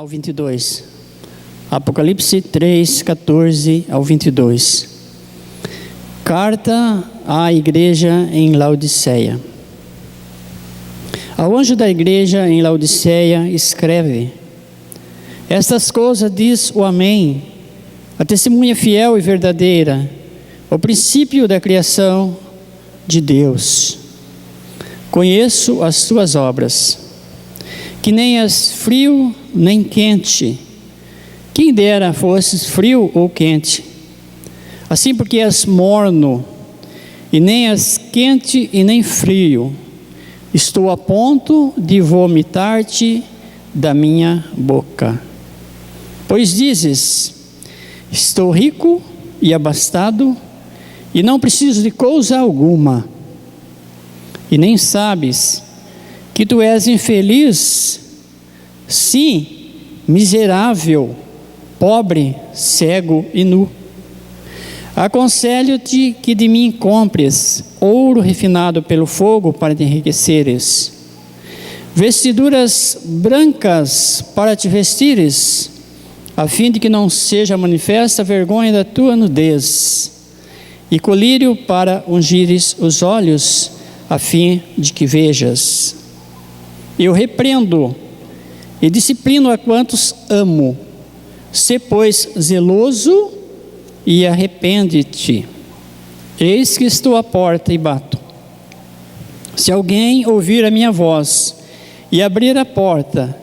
ao 22. Apocalipse 3, 14 ao 22. Carta à igreja em Laodiceia. Ao anjo da igreja em Laodiceia escreve: Estas coisas diz o Amém, a testemunha fiel e verdadeira, o princípio da criação de Deus. Conheço as tuas obras, que nem és frio nem quente. Quem dera fosses frio ou quente. Assim, porque és morno, e nem és quente e nem frio, estou a ponto de vomitar-te da minha boca. Pois dizes: estou rico e abastado, e não preciso de coisa alguma. E nem sabes que tu és infeliz, sim, miserável, pobre, cego e nu. Aconselho-te que de mim compres ouro refinado pelo fogo para te enriqueceres, vestiduras brancas para te vestires, a fim de que não seja manifesta a vergonha da tua nudez, e colírio para ungires os olhos, a fim de que vejas. Eu repreendo e disciplino a quantos amo. Sê, pois, zeloso e arrepende-te. Eis que estou à porta e bato. Se alguém ouvir a minha voz e abrir a porta,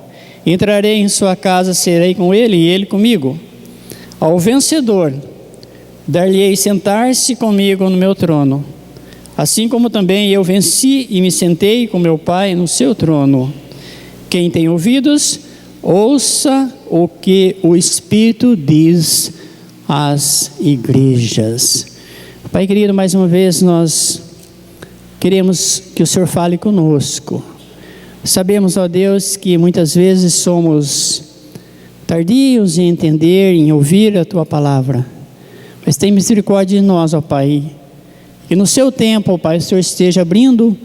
entrarei em sua casa, serei com ele e ele comigo. Ao vencedor, dar-lhe-ei sentar-se comigo no meu trono, assim como também eu venci e me sentei com meu Pai no seu trono. Quem tem ouvidos, ouça o que o Espírito diz às igrejas. Pai querido, mais uma vez nós queremos que o Senhor fale conosco. Sabemos, ó Deus, que muitas vezes somos tardios em entender, em ouvir a Tua palavra. Mas tem misericórdia de nós, ó Pai. Que no seu tempo, ó Pai, o Senhor esteja abrindo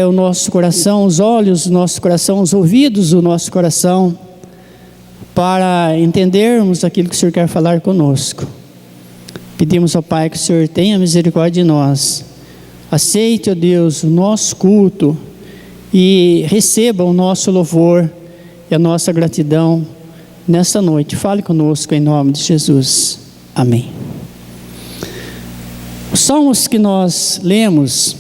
o nosso coração, os olhos do nosso coração, os ouvidos do nosso coração, para entendermos aquilo que o Senhor quer falar conosco. Pedimos, ó Pai, que o Senhor tenha misericórdia de nós. Aceite, ó Deus, o nosso culto e receba o nosso louvor e a nossa gratidão nesta noite. Fale conosco em nome de Jesus. Amém. Os salmos que nós lemos,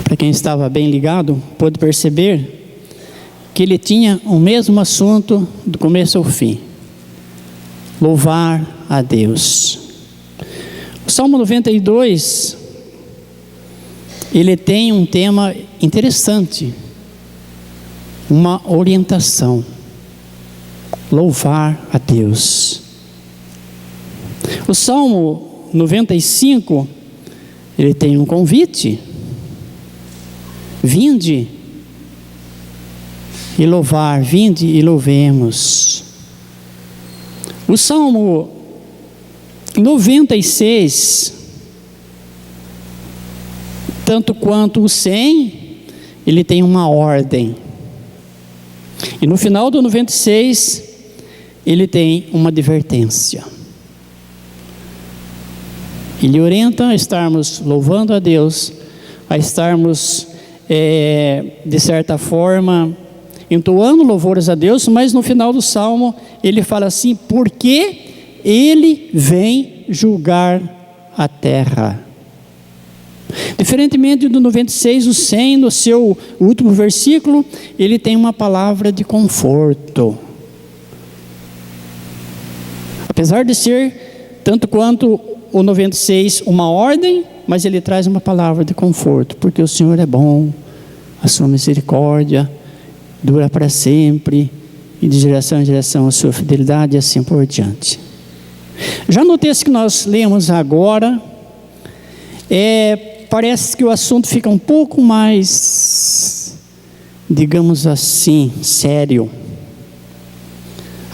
para quem estava bem ligado, pôde perceber que ele tinha o mesmo assunto do começo ao fim: louvar a Deus. O Salmo 92, ele tem um tema interessante, uma orientação: louvar a Deus. O Salmo 95, ele tem um convite: vinde e louvar, vinde e louvemos. O Salmo 96, tanto quanto o 100, ele tem uma ordem. E no final do 96, ele tem uma advertência. Ele orienta a estarmos louvando a Deus, a estarmos, de certa forma, entoando louvores a Deus, mas no final do Salmo, ele fala assim: porque Ele vem julgar a terra. Diferentemente do 96, o 100, no seu último versículo, ele tem uma palavra de conforto. Apesar de ser, tanto quanto o 96, uma ordem, mas ele traz uma palavra de conforto, porque o Senhor é bom, a sua misericórdia dura para sempre, e de geração em geração a sua fidelidade, e assim por diante. Já no texto que nós lemos agora, parece que o assunto fica um pouco mais, digamos assim, sério.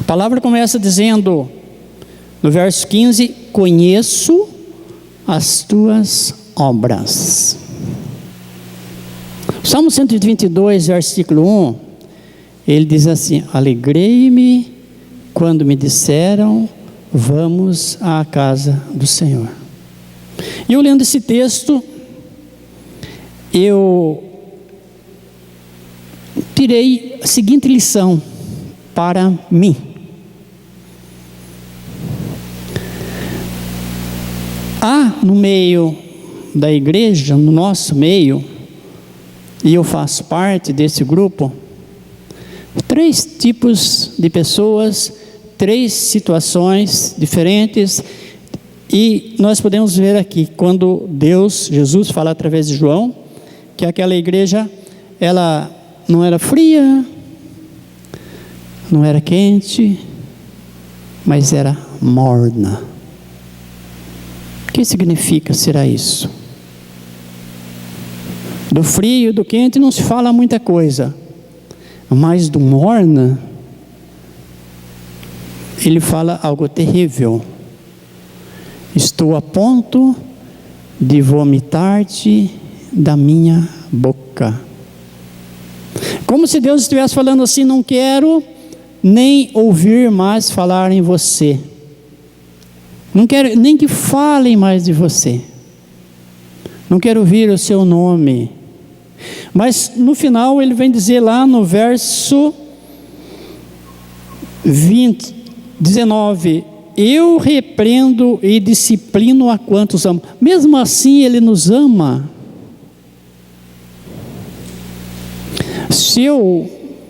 A palavra começa dizendo, no verso 15: conheço as tuas obras. Salmo 122, versículo 1, Ele diz assim: alegrei-me quando me disseram, vamos à casa do Senhor. E eu lendo esse texto, eu tirei a seguinte lição para mim. Há no meio da igreja, no nosso meio, e eu faço parte desse grupo, 3 tipos de pessoas, 3 situações diferentes, e nós podemos ver aqui, quando Jesus fala através de João, que aquela igreja, ela não era fria, não era quente, mas era morna. O que significa será isso? Do frio, do quente não se fala muita coisa, mas do morna, ele fala algo terrível. Estou a ponto de vomitar-te da minha boca. Como se Deus estivesse falando assim: não quero nem ouvir mais falar em você. Não quero nem que falem mais de você. Não quero ouvir o seu nome. Mas no final ele vem dizer lá no verso 19: eu repreendo e disciplino a quantos amo. Mesmo assim ele nos ama.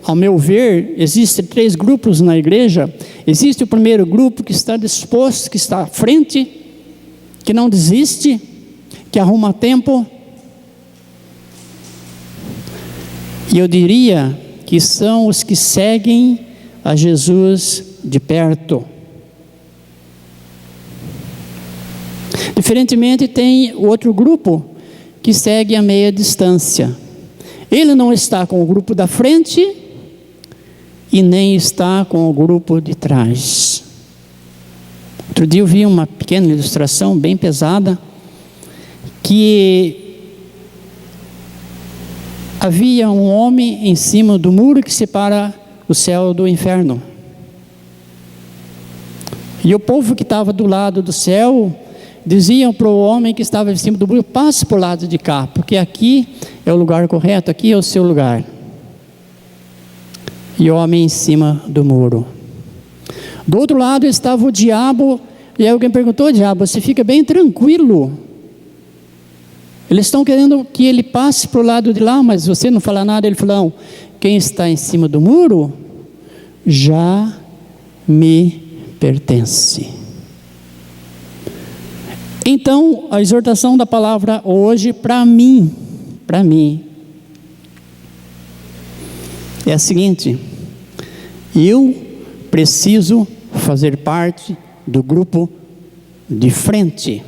Ao meu ver, existem 3 grupos na igreja. Existe o primeiro grupo que está disposto, que está à frente, que não desiste, que arruma tempo. E eu diria que são os que seguem a Jesus de perto. Diferentemente, tem outro grupo que segue a meia distância. Ele não está com o grupo da frente e nem está com o grupo de trás. Outro dia eu vi uma pequena ilustração bem pesada, que havia um homem em cima do muro que separa o céu do inferno. E o povo que estava do lado do céu diziam para o homem que estava em cima do muro: passe para o lado de cá, porque aqui é o lugar correto, aqui é o seu lugar. E o homem em cima do muro. Do outro lado estava o diabo, e alguém perguntou: diabo, você fica bem tranquilo, eles estão querendo que ele passe para o lado de lá, mas você não fala nada. Ele falou: não, quem está em cima do muro já me pertence. Então, a exortação da palavra hoje para mim, é a seguinte: eu preciso fazer parte do grupo de frente.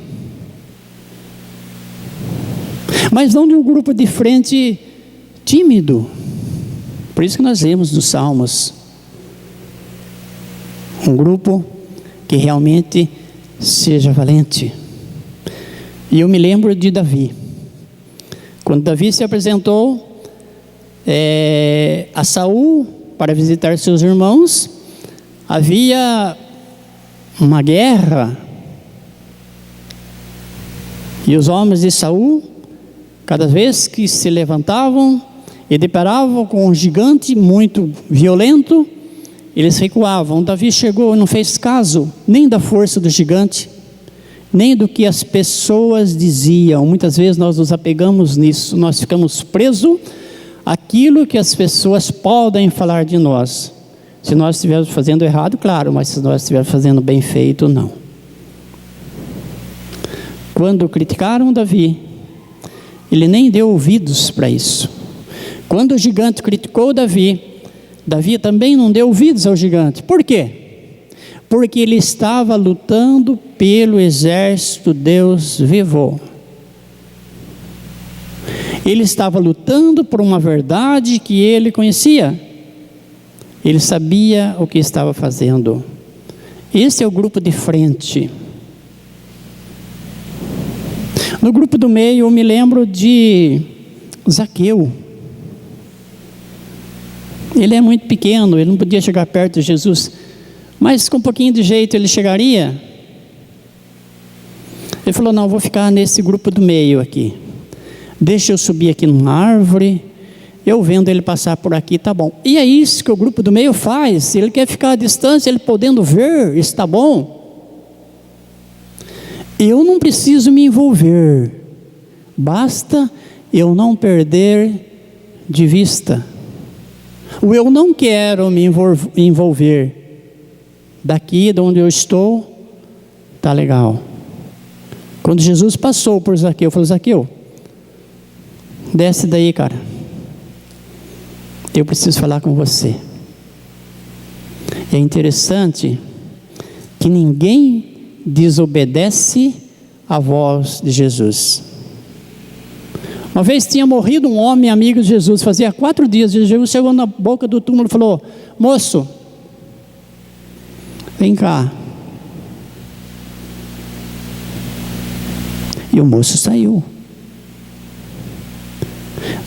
Mas não de um grupo de frente tímido. Por isso que nós lemos nos Salmos. Um grupo que realmente seja valente. E eu me lembro de Davi. Quando Davi se apresentou a Saul para visitar seus irmãos, havia uma guerra. E os homens de Saul, cada vez que se levantavam e deparavam com um gigante muito violento, eles recuavam. Davi chegou e não fez caso nem da força do gigante, nem do que as pessoas diziam. Muitas vezes nós nos apegamos nisso, nós ficamos presos àquilo que as pessoas podem falar de nós. Se nós estivermos fazendo errado, claro, mas se nós estivermos fazendo bem feito, não. Quando criticaram Davi, ele nem deu ouvidos para isso. Quando o gigante criticou Davi, Davi também não deu ouvidos ao gigante. Por quê? Porque ele estava lutando pelo exército Deus vivo. Ele estava lutando por uma verdade que ele conhecia. Ele sabia o que estava fazendo. Esse é o grupo de frente. No grupo do meio, eu me lembro de Zaqueu. Ele é muito pequeno, ele não podia chegar perto de Jesus, mas com um pouquinho de jeito ele chegaria. Ele falou: não, vou ficar nesse grupo do meio aqui, deixa eu subir aqui numa árvore, eu vendo ele passar por aqui, tá bom. E é isso que o grupo do meio faz. Ele quer ficar à distância, ele podendo ver, está bom. Eu não preciso me envolver, basta eu não perder de vista. O eu não quero me envolver, daqui de onde eu estou, tá legal. Quando Jesus passou por Zaqueu, falou: Zaqueu, desce daí, cara, eu preciso falar com você. É interessante que ninguém desobedece à voz de Jesus. Uma vez tinha morrido um homem amigo de Jesus, fazia 4 dias, Jesus chegou na boca do túmulo e falou: moço, vem cá. E o moço saiu.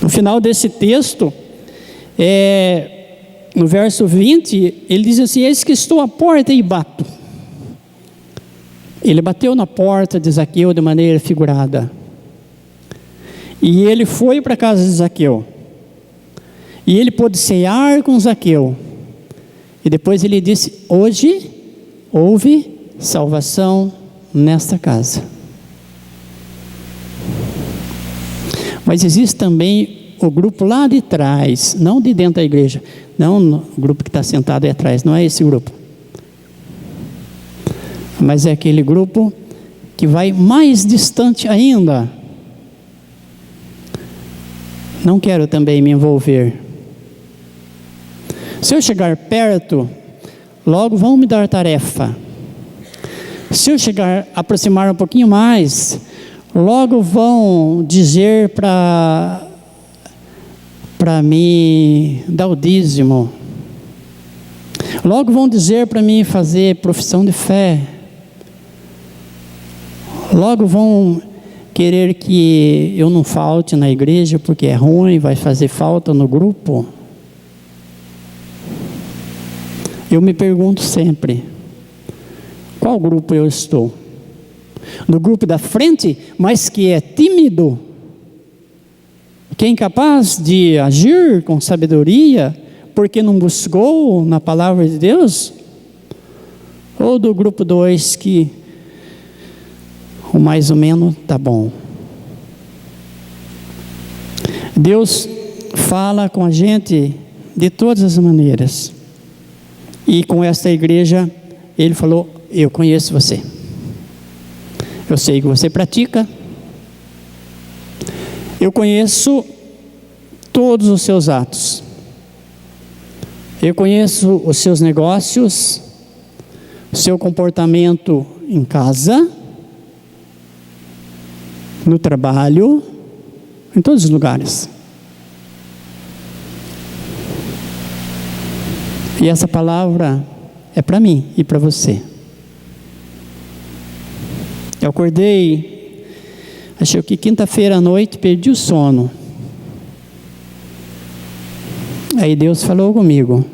No final desse texto, no verso 20, ele diz assim: eis que estou à porta e bato. Ele bateu na porta de Zaqueu de maneira figurada. E ele foi para a casa de Zaqueu. E ele pôde cear com Zaqueu. E depois ele disse: hoje houve salvação nesta casa. Mas existe também o grupo lá de trás, não de dentro da igreja, não o grupo que está sentado aí atrás, não é esse grupo. Mas é aquele grupo que vai mais distante ainda. Não quero também me envolver. Se eu chegar perto, logo vão me dar tarefa. Se eu aproximar um pouquinho mais, logo vão dizer para mim dar o dízimo. Logo vão dizer para mim fazer profissão de fé. Logo vão querer que eu não falte na igreja porque é ruim, vai fazer falta no grupo. Eu me pergunto sempre: qual grupo eu estou? No grupo da frente, mas que é tímido, que é incapaz de agir com sabedoria, porque não buscou na palavra de Deus? Ou do grupo 2 que o mais ou menos tá bom? Deus fala com a gente de todas as maneiras. E com esta igreja, Ele falou: eu conheço você. Eu sei que você pratica. Eu conheço todos os seus atos. Eu conheço os seus negócios, o seu comportamento em casa, no trabalho, em todos os lugares. E essa palavra é para mim e para você. Eu acordei, achei que quinta-feira à noite, perdi o sono. Aí Deus falou comigo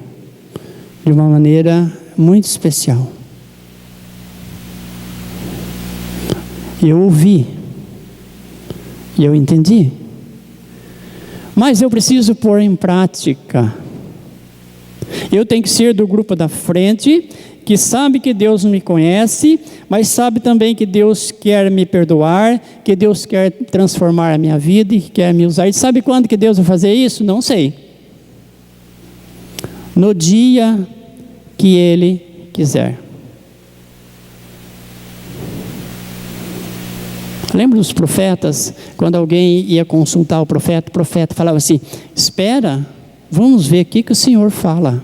de uma maneira muito especial. Eu ouvi e eu entendi. Mas eu preciso pôr em prática. Eu tenho que ser do grupo da frente, que sabe que Deus me conhece, mas sabe também que Deus quer me perdoar, que Deus quer transformar a minha vida e quer me usar. E sabe quando que Deus vai fazer isso? Não sei. No dia que Ele quiser. Lembra dos profetas? Quando alguém ia consultar o profeta falava assim: espera, vamos ver o que o Senhor fala.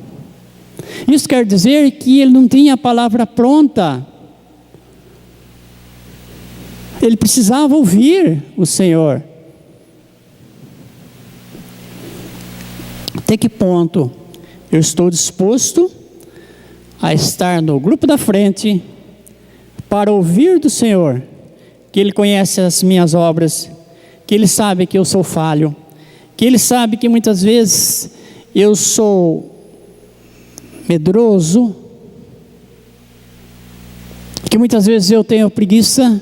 Isso quer dizer que ele não tinha a palavra pronta. Ele precisava ouvir o Senhor. Até que ponto eu estou disposto a estar no grupo da frente para ouvir do Senhor, que Ele conhece as minhas obras, que Ele sabe que eu sou falho, que Ele sabe que muitas vezes eu sou medroso, que muitas vezes eu tenho preguiça,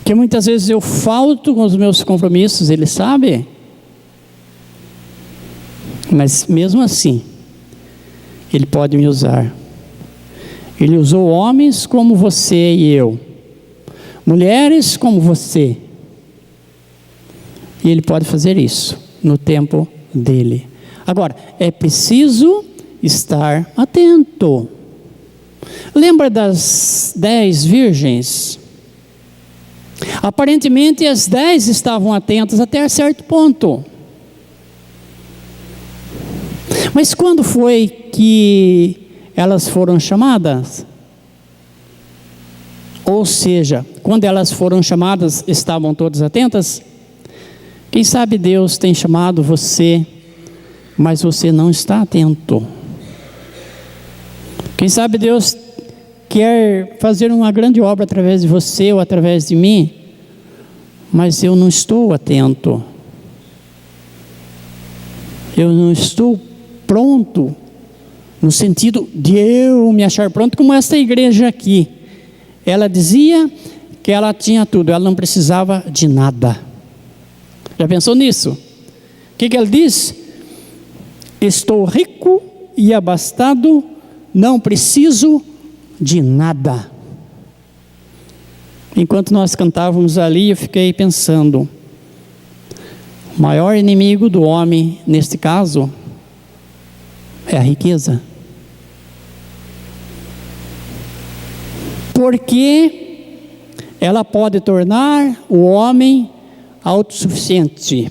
que muitas vezes eu falto com os meus compromissos, Ele sabe. Mas mesmo assim, Ele pode me usar. Ele usou homens como você e eu, mulheres como você, e Ele pode fazer isso no tempo dEle. Agora, é preciso estar atento. Lembra das 10 virgens? Aparentemente as 10 estavam atentas até certo ponto. Mas quando foi que elas foram chamadas? Ou seja, quando elas foram chamadas, estavam todas atentas? Quem sabe Deus tem chamado você, mas você não está atento. Quem sabe Deus quer fazer uma grande obra através de você ou através de mim, mas eu não estou atento. Eu não estou pronto, no sentido de eu me achar pronto, como esta igreja aqui. Ela dizia que ela tinha tudo, ela não precisava de nada. Já pensou nisso? O que ela diz? Estou rico e abastado, não preciso de nada. Enquanto nós cantávamos ali, eu fiquei pensando, o maior inimigo do homem, neste caso, é a riqueza. Porque ela pode tornar o homem autossuficiente.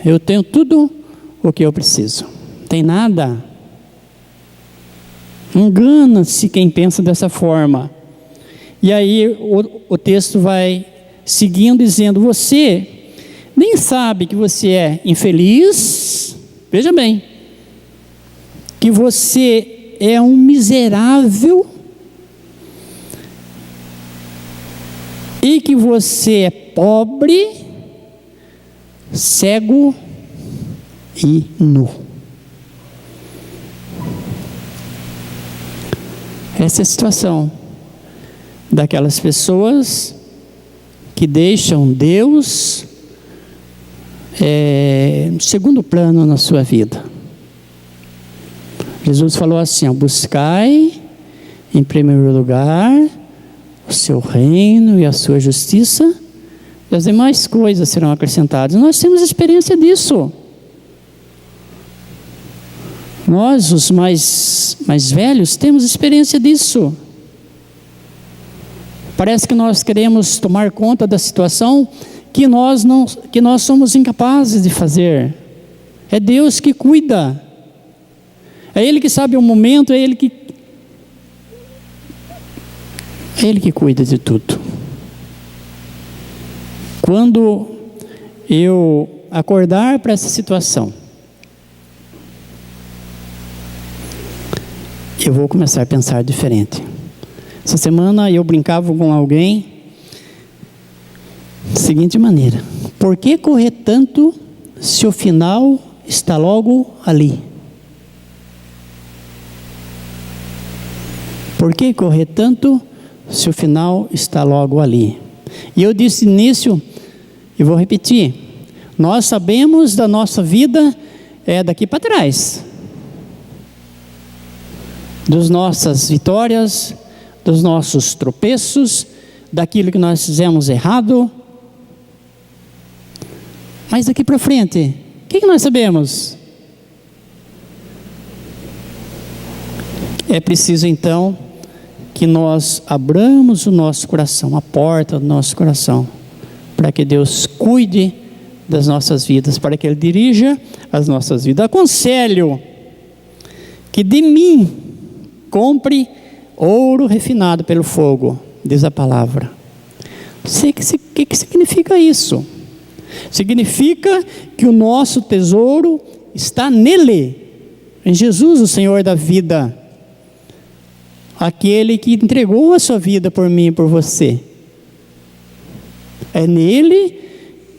Eu tenho tudo o que eu preciso. Não tem nada. Engana-se quem pensa dessa forma. E aí o texto vai seguindo dizendo, você nem sabe que você é infeliz, veja bem, que você é um miserável e que você é pobre, cego e nu. Essa é a situação daquelas pessoas que deixam Deus no segundo plano na sua vida. Jesus falou assim, buscai em primeiro lugar o seu reino e a sua justiça, e as demais coisas serão acrescentadas. Nós temos experiência disso. Nós, os mais velhos, temos experiência disso. Parece que nós queremos tomar conta da situação que nós somos incapazes de fazer. É Deus que cuida. É Ele que sabe o momento, é Ele que cuida de tudo. Quando eu acordar para essa situação, eu vou começar a pensar diferente. Essa semana eu brincava com alguém da seguinte maneira: por que correr tanto se o final está logo ali? Por que correr tanto se o final está logo ali? E eu disse início, e vou repetir, nós sabemos da nossa vida daqui para trás, das nossas vitórias, dos nossos tropeços, daquilo que nós fizemos errado, mas daqui para frente, o que nós sabemos? É preciso então que nós abramos o nosso coração, a porta do nosso coração, para que Deus cuide das nossas vidas, para que Ele dirija as nossas vidas. Aconselho que de mim compre ouro refinado pelo fogo, diz a palavra. O que significa isso? Significa que o nosso tesouro está nele, em Jesus, o Senhor da vida, aquele que entregou a sua vida por mim e por você. É nele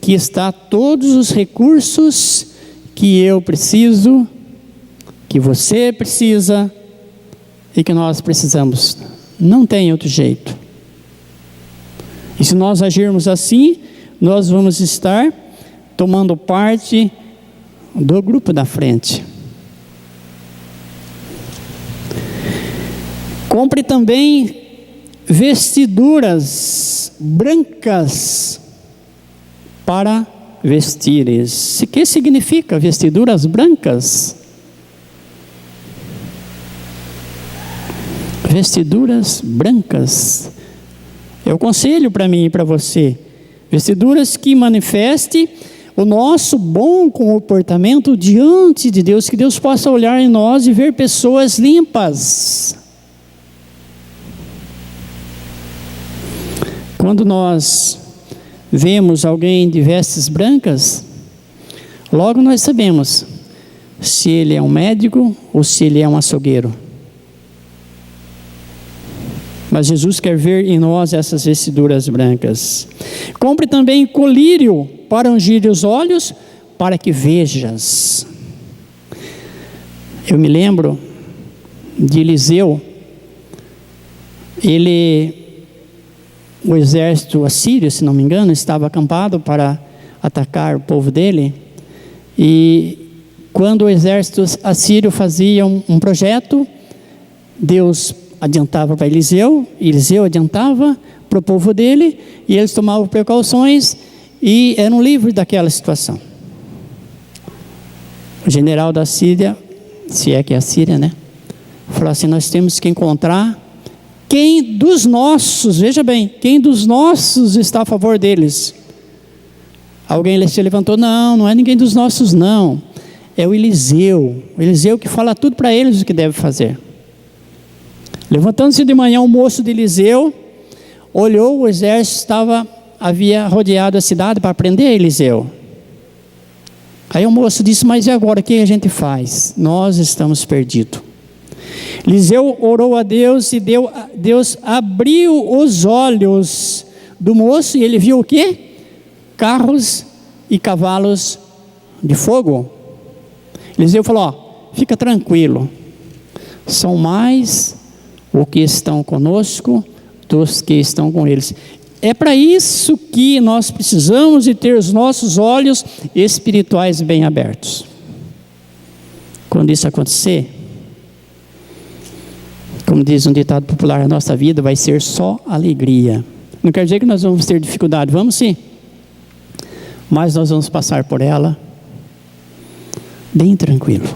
que está todos os recursos que eu preciso, que você precisa e que nós precisamos. Não tem outro jeito. E se nós agirmos assim, nós vamos estar tomando parte do grupo da frente. Compre também vestiduras brancas para vestires. O que significa vestiduras brancas? Vestiduras brancas. É o conselho para mim e para você. Vestiduras que manifestem o nosso bom comportamento diante de Deus, que Deus possa olhar em nós e ver pessoas limpas. Quando nós vemos alguém de vestes brancas, logo nós sabemos se ele é um médico ou se ele é um açougueiro. Mas Jesus quer ver em nós essas vestiduras brancas. Compre também colírio para ungir os olhos, para que vejas. Eu me lembro de Eliseu. O exército assírio, se não me engano, estava acampado para atacar o povo dele. E quando o exército assírio fazia um projeto, Deus adiantava para Eliseu adiantava para o povo dele, e eles tomavam precauções e eram livres daquela situação. O general da Síria, se é que é a Síria, né? Falou assim: nós temos que encontrar quem dos nossos, veja bem, quem dos nossos está a favor deles. Alguém se levantou: não é ninguém dos nossos não, é o Eliseu que fala tudo para eles o que deve fazer. Levantando-se de manhã, o moço de Eliseu olhou, o exército havia rodeado a cidade para prender Eliseu. Aí o moço disse: mas e agora, o que a gente faz? Nós estamos perdidos. Eliseu orou a Deus e Deus abriu os olhos do moço e ele viu o quê? Carros e cavalos de fogo. Eliseu falou: fica tranquilo, são mais o que estão conosco dos que estão com eles. É para isso que nós precisamos de ter os nossos olhos espirituais bem abertos. Quando isso acontecer, como diz um ditado popular, a nossa vida vai ser só alegria. Não quer dizer que nós vamos ter dificuldade, vamos sim, mas nós vamos passar por ela bem tranquilo.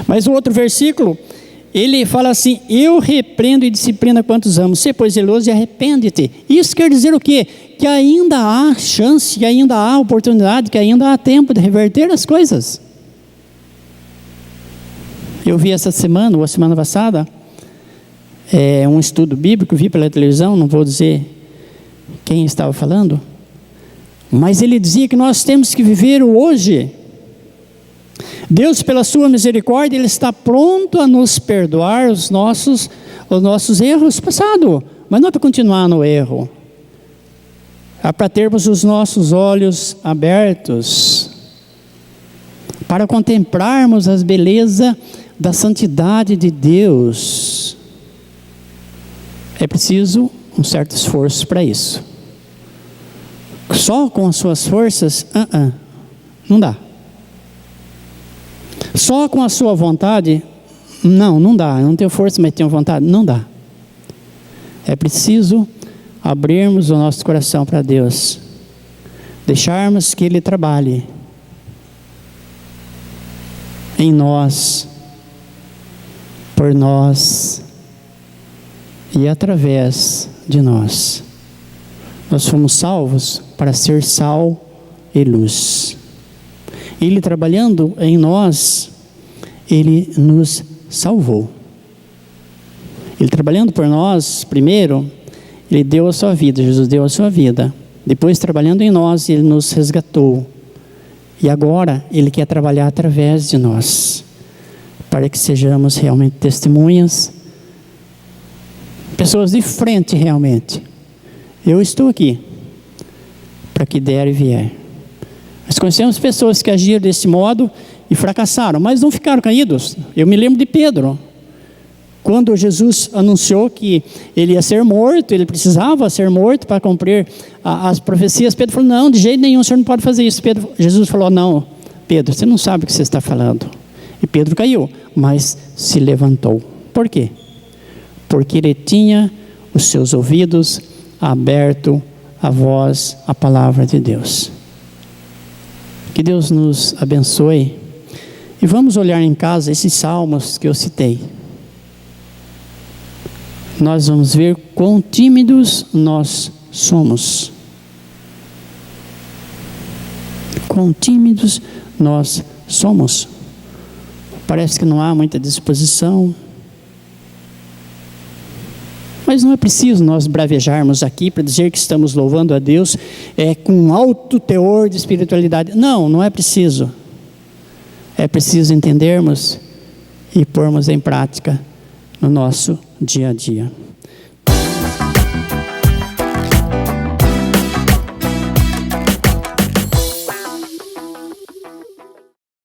Mas o outro versículo, ele fala assim: eu repreendo e disciplino quantos amo, sê pois zeloso e arrepende-te. Isso quer dizer o quê? Que ainda há chance, que ainda há oportunidade, que ainda há tempo de reverter as coisas. Eu vi essa semana, ou a semana passada, um estudo bíblico, vi pela televisão, não vou dizer quem estava falando, mas ele dizia que nós temos que viver o hoje. Deus, pela sua misericórdia, Ele está pronto a nos perdoar os nossos erros passados, mas não é para continuar no erro, é para termos os nossos olhos abertos, para contemplarmos as belezas da santidade de Deus. É preciso um certo esforço para isso. Só com as suas forças, não dá. Só com a sua vontade, não dá. Eu não tenho força, mas tenho vontade, não dá. É preciso abrirmos o nosso coração para Deus, deixarmos que Ele trabalhe em nós, por nós e através de nós. Nós fomos salvos para ser sal e luz. Ele trabalhando em nós, Ele nos salvou. Ele trabalhando por nós, primeiro, Ele deu a sua vida, Jesus deu a sua vida. Depois, trabalhando em nós, Ele nos resgatou. E agora, Ele quer trabalhar através de nós, para que sejamos realmente testemunhas, pessoas de frente realmente. Eu estou aqui, para que der e vier. Nós conhecemos pessoas que agiram desse modo e fracassaram, mas não ficaram caídos. Eu me lembro de Pedro. Quando Jesus anunciou que ele ia ser morto, ele precisava ser morto para cumprir as profecias, Pedro falou, não, de jeito nenhum, o senhor não pode fazer isso. Jesus falou, não, Pedro, você não sabe o que você está falando. E Pedro caiu, mas se levantou. Por quê? Porque ele tinha os seus ouvidos abertos à voz, à palavra de Deus. Que Deus nos abençoe. E vamos olhar em casa esses salmos que eu citei. Nós vamos ver quão tímidos nós somos. Quão tímidos nós somos. Parece que não há muita disposição. Mas não é preciso nós bravejarmos aqui para dizer que estamos louvando a Deus com alto teor de espiritualidade. Não, não é preciso. É preciso entendermos e pormos em prática no nosso dia a dia.